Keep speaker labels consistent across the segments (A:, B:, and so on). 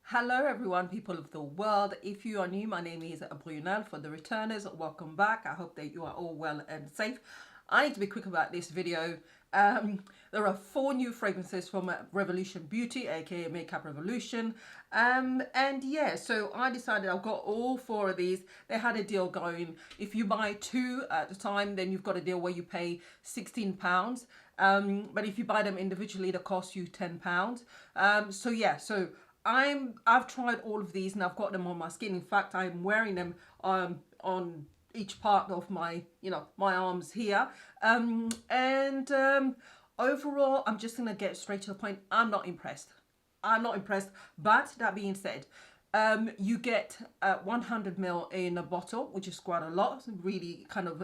A: Hello everyone, people of the world. If you are new, my name is Brunel. For the returners, welcome back. I hope that you are all well and safe. I need to be quick about this video. There are 4 new fragrances from Revolution Beauty, aka Makeup Revolution. And yeah, so I decided I've got all 4 of these. They had a deal going. If you buy 2 at a time, then you've got a deal where you pay £16. But if you buy them individually, they cost you £10. So yeah, so I've tried all of these and I've got them on my skin. In fact, I'm wearing them on each part of my my arms here. Overall, I'm just gonna get straight to the point. I'm not impressed. But that being said, you get 100 ml in a bottle, which is quite a lot. Really, kind of,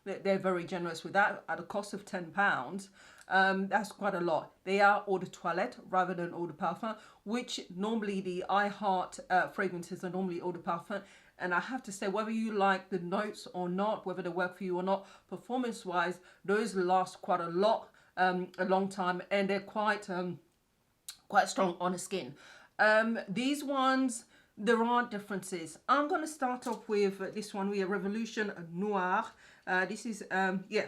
A: they're very generous with that at a cost of £10. That's quite a lot. They are eau de toilette rather than eau de parfum, which normally the I Heart fragrances are normally eau de parfum. And I have to say, whether you like the notes or not, whether they work for you or not, performance-wise, those last quite a long time, and they're quite strong on the skin. These ones, there are differences. I'm going to start off with this one. We have Revolution Noir. This is,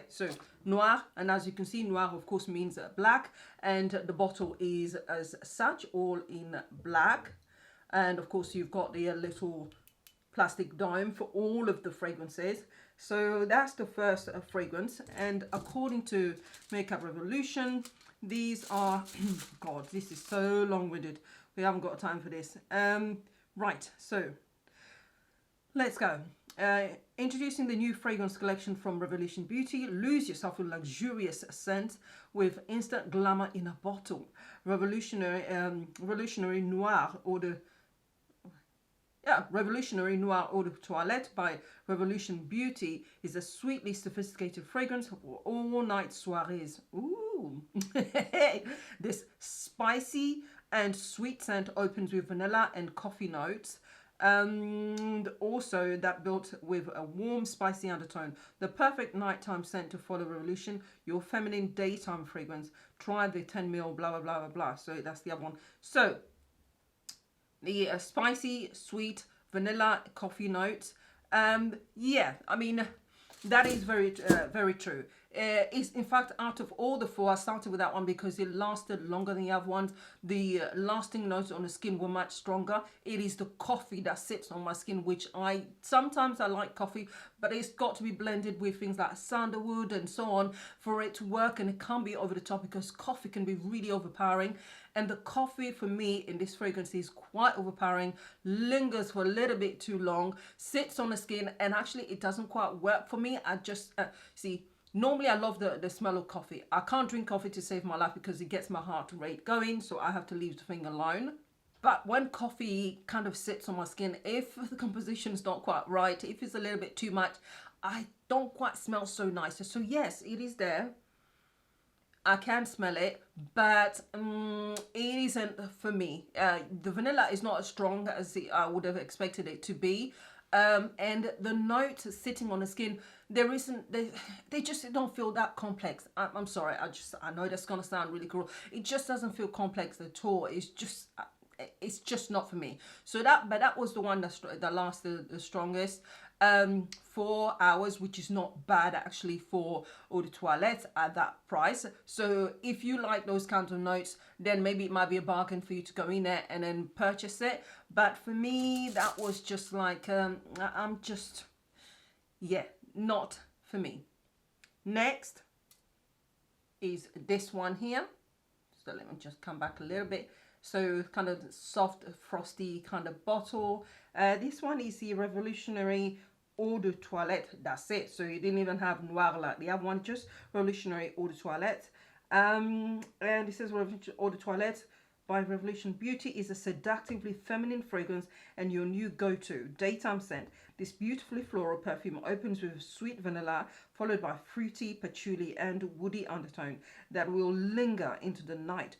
A: so Noir. And as you can see, Noir, of course, means black. And the bottle is as such, all in black. And of course, you've got the little plastic dome for all of the fragrances. So that's the first fragrance. And according to Makeup Revolution, these are, God, this is so long-winded. We haven't got time for this. Right, so let's go. Introducing the new fragrance collection from Revolution Beauty. Lose yourself in luxurious scent with instant glamour in a bottle. Revolutionary Noir Revolutionary Noir Eau de Toilette by Revolution Beauty is a sweetly sophisticated fragrance for all-night soirees. Ooh! This spicy and sweet scent opens with vanilla and coffee notes. And also that built with a warm, spicy undertone. The perfect nighttime scent to follow Revolution, your feminine daytime fragrance. Try the 10 ml blah, blah, blah, blah, blah. So that's the other one. So the spicy, sweet, vanilla coffee notes. Yeah, I mean, that is very true. It's, in fact, out of all the 4, I started with that one because it lasted longer than the other ones. The lasting notes on the skin were much stronger. It is the coffee that sits on my skin, which sometimes I like coffee, but it's got to be blended with things like sandalwood and so on for it to work, and it can't be over the top because coffee can be really overpowering. And the coffee for me in this fragrance is quite overpowering, lingers for a little bit too long, sits on the skin, and actually it doesn't quite work for me. I just, see, normally I love the smell of coffee. I can't drink coffee to save my life because it gets my heart rate going, so I have to leave the thing alone. But when coffee kind of sits on my skin, if the composition is not quite right, if it's a little bit too much, I don't quite smell so nice. So yes, it is there. I can smell it, but it isn't for me. The vanilla is not as strong as I would have expected it to be. And the notes sitting on the skin, they just don't feel that complex. I'm sorry, I know that's gonna sound really cruel. It just doesn't feel complex at all. It's just not for me. So that was the one that lasted the strongest. 4 hours, which is not bad actually for eau de toilette at that price. So if you like those kinds of notes, then maybe it might be a bargain for you to go in there and then purchase it. But for me, that was just like, not for me. Next is this one here. So let me just come back a little bit. So kind of soft, frosty kind of bottle. This one is the Revolutionary Eau de Toilette. That's it. So you didn't even have Noir like the other one, just Revolutionary Eau de Toilette. And this is Revolution Eau de Toilette by Revolution Beauty is a seductively feminine fragrance and your new go-to daytime scent. This beautifully floral perfume opens with sweet vanilla, followed by fruity, patchouli, and woody undertone that will linger into the night.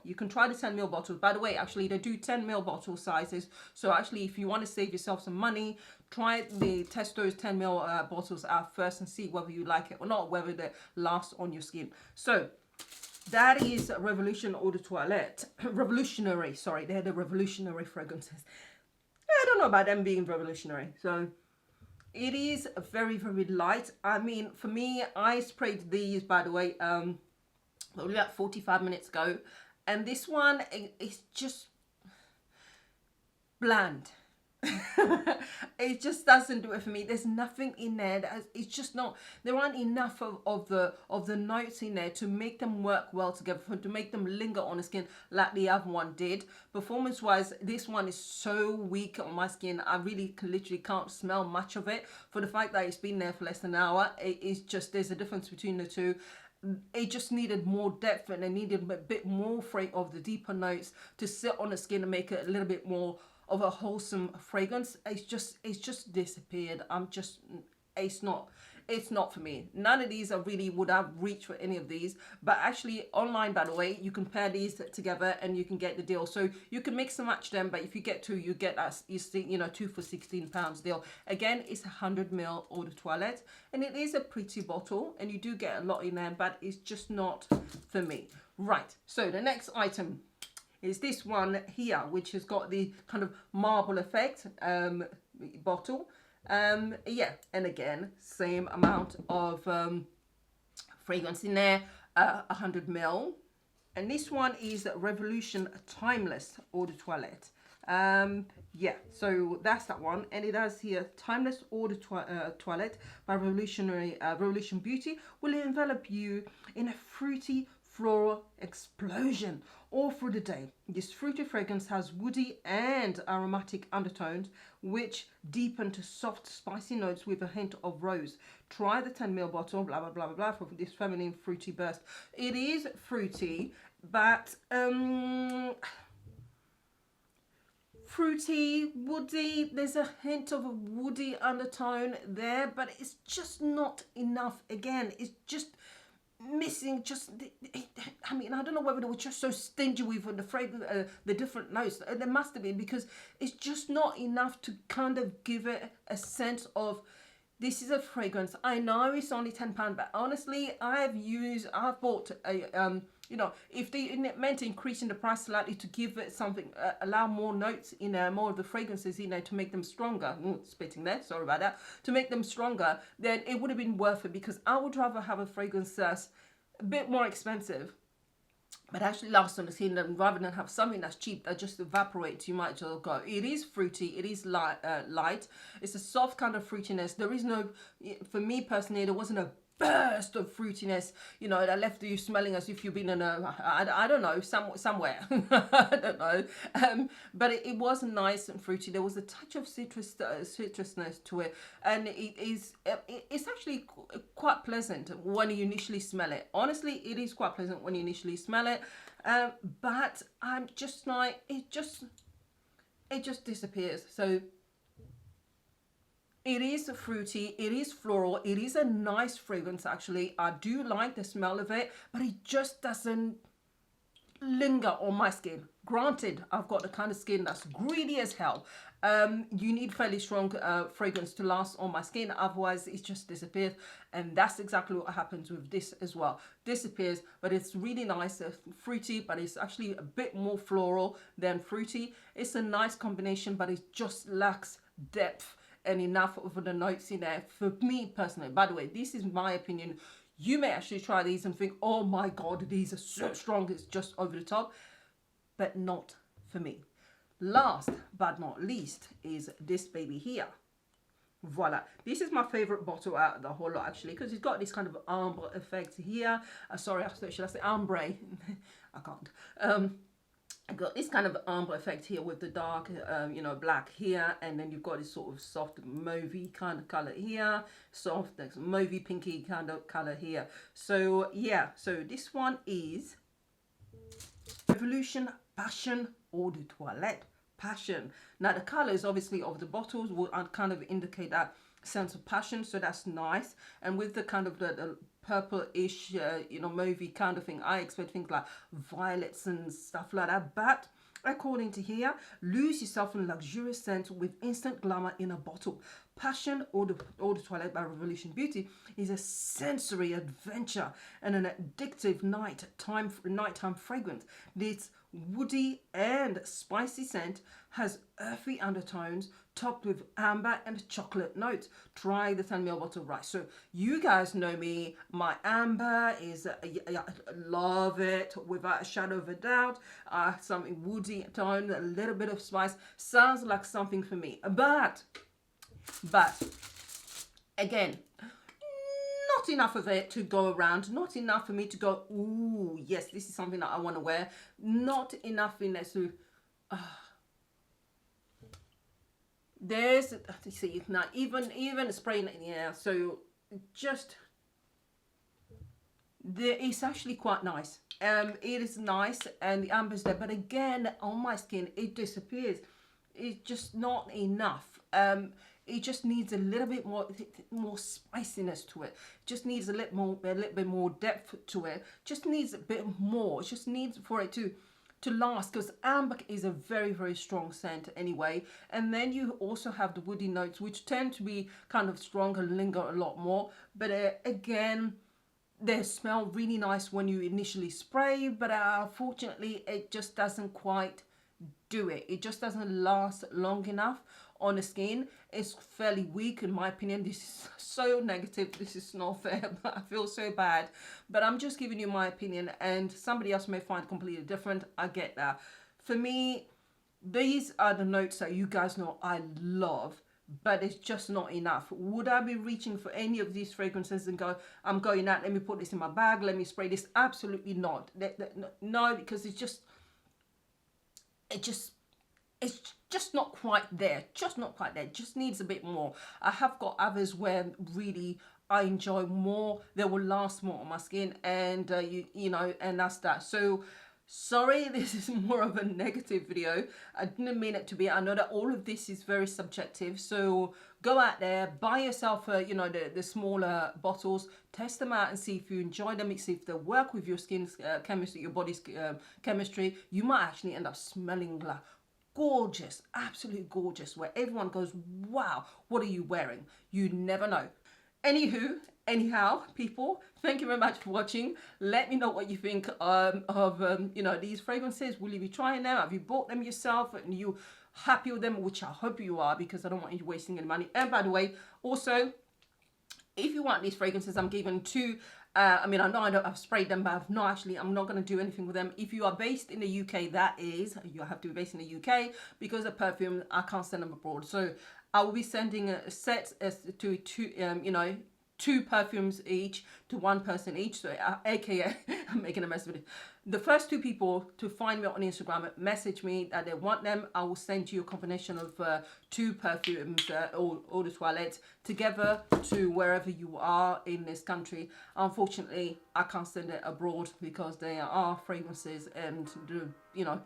A: You can try the 10 ml bottles. By the way, actually, they do 10 ml bottle sizes. So actually, if you want to save yourself some money, test those 10 ml bottles out first and see whether you like it or not, whether they last on your skin. So that is Revolution Eau de Toilette. Revolutionary, sorry, they're the revolutionary fragrances. I don't know about them being revolutionary. So it is very, very light. I mean, for me, I sprayed these, by the way, probably about 45 minutes ago. And this one is just bland. It just doesn't do it for me. There's nothing in there that it's just not, there aren't enough of the notes in there to make them work well together, to make them linger on the skin like the other one did. Performance wise, this one is so weak on my skin. I really literally can't smell much of it. For the fact that it's been there for less than an hour, it is just, there's a difference between the two. It just needed more depth, and it needed a bit more of the deeper notes to sit on the skin and make it a little bit more of a wholesome fragrance. It's just disappeared. It's not for me. None of these I really would have reached for any of these, but actually online, by the way, you can pair these together and you can get the deal. So you can mix and match them, but if you get two, you get that, you see, you know, 2 for £16 deal. Again, it's 100 ml Eau de Toilette, and it is a pretty bottle, and you do get a lot in there, but it's just not for me. Right, so the next item is this one here, which has got the kind of marble effect bottle. Yeah, and again, same amount of fragrance in there, 100 ml. And this one is Revolution Timeless Eau de Toilette. Yeah, so that's that one, and it has here Timeless Eau de Toilette by Revolution Beauty will envelop you in a fruity floral explosion all through the day. This fruity fragrance has woody and aromatic undertones which deepen to soft spicy notes with a hint of rose. Try the 10 ml bottle, blah blah blah blah blah, for this feminine fruity burst. It is fruity, but fruity, woody, there's a hint of a woody undertone there, but it's just not enough. Again, it's just missing, just I mean, I don't know whether they were just so stingy with the fragrance, the different notes. There must have been, because it's just not enough to kind of give it a sense of this is a fragrance. I know it's only £10, but honestly, I've bought a you know, if they meant increasing the price slightly to give it something, allow more notes in there, more of the fragrances in there to make them stronger, spitting there, sorry about that, to make them stronger, then it would have been worth it, because I would rather have a fragrance that's a bit more expensive but actually lasts on the skin, rather than have something that's cheap that just evaporates. You might as well go. It is fruity, it is light, it's a soft kind of fruitiness. There is no, for me personally, there wasn't a burst of fruitiness, you know, that left you smelling as if you've been in a, I don't know, somewhere. I don't know. But it was nice and fruity. There was a touch of citrusness to it, and it's actually quite pleasant when you initially smell it. Honestly, it is quite pleasant when you initially smell it. But I'm just like, it just disappears. So it is fruity, it is floral, it is a nice fragrance actually. I do like the smell of it, but it just doesn't linger on my skin. Granted, I've got the kind of skin that's greedy as hell. You need fairly strong fragrance to last on my skin, otherwise it just disappears. And that's exactly what happens with this as well. Disappears, but it's really nice, fruity, but it's actually a bit more floral than fruity. It's a nice combination, but it just lacks depth and enough of the notes in there for me personally. By the way, this is my opinion. You may actually try these and think, oh my god, these are so strong, it's just over the top, but not for me. Last but not least is this baby here. Voila, this is my favorite bottle out of the whole lot actually, because it's got this kind of amber effect here. Sorry, should I say ambre? I can't. I've got this kind of amber effect here with the dark, you know, black here, and then you've got this sort of soft mauvey kind of color here, soft, mauvey pinky kind of color here. So yeah, so this one is Revolution Passion Eau de Toilette. Passion. Now the colors obviously of the bottles will kind of indicate that sense of passion, so that's nice. And with the kind of the purple-ish, you know, mauvey kind of thing, I expect things like violets and stuff like that. But According to here, lose yourself in luxurious scent with instant glamour in a bottle. Passion Eau de Toilette by Revolution Beauty is a sensory adventure and an addictive nighttime fragrance. This woody and spicy scent has earthy undertones topped with amber and chocolate notes. Try the 10ml bottle right. So you guys know me, my amber is, I love it without a shadow of a doubt. Something woody tone, a little bit of spice, sounds like something for me. But again, not enough of it to go around, not enough for me to go, ooh, yes, this is something that I want to wear. Not enough in there to, there's, see, now even spraying it in the air, so just, it's actually quite nice. It is nice and the amber's there, but again, on my skin, it disappears. It's just not enough. It just needs a little bit more spiciness to it. Just needs a little bit more depth to it. Just needs a bit more. It just needs for it to last, because amber is a very, very strong scent anyway. And then you also have the woody notes, which tend to be kind of strong and linger a lot more. But again, they smell really nice when you initially spray, but unfortunately it just doesn't quite do it. It just doesn't last long enough on the skin. It's fairly weak in my opinion. This is so negative. This is not fair, but I feel so bad. But I'm just giving you my opinion, and somebody else may find completely different. I get that. For me, these are the notes that you guys know I love, but it's just not enough. Would I be reaching for any of these fragrances and go, I'm going out, let me put this in my bag, let me spray this? Absolutely not. No, because it's just not quite there. Just not quite there. Just needs a bit more. I have got others where really I enjoy more. They will last more on my skin, and you know, and that's that. So sorry, this is more of a negative video. I didn't mean it to be. I know that all of this is very subjective. So go out there, buy yourself, you know, the smaller bottles, test them out and see if you enjoy them, see if they work with your skin's chemistry, your body's chemistry. You might actually end up smelling like gorgeous, absolutely gorgeous, where everyone goes, wow, what are you wearing? You never know. Anyhow, people, thank you very much for watching. Let me know what you think of you know, these fragrances. Will you be trying them? Have you bought them yourself and you happy with them? Which I hope you are, because I don't want you wasting any money. And by the way, also, if you want these fragrances, I'm giving two. I mean, I know I've sprayed them, but I'm not going to do anything with them. If you are based in the UK, that is, you have to be based in the UK, because of perfume, I can't send them abroad. So I will be sending a set to two, you know, 2 perfumes each to 1 person each. So aka, I'm making a mess of it. The first 2 people to find me on Instagram, message me that they want them. I will send you a combination of 2 perfumes, Eau de Toilette, together to wherever you are in this country. Unfortunately, I can't send it abroad because there are fragrances and, you know,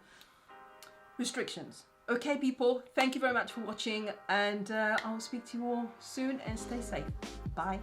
A: restrictions. Okay, people, thank you very much for watching, and I'll speak to you all soon, and stay safe. Bye.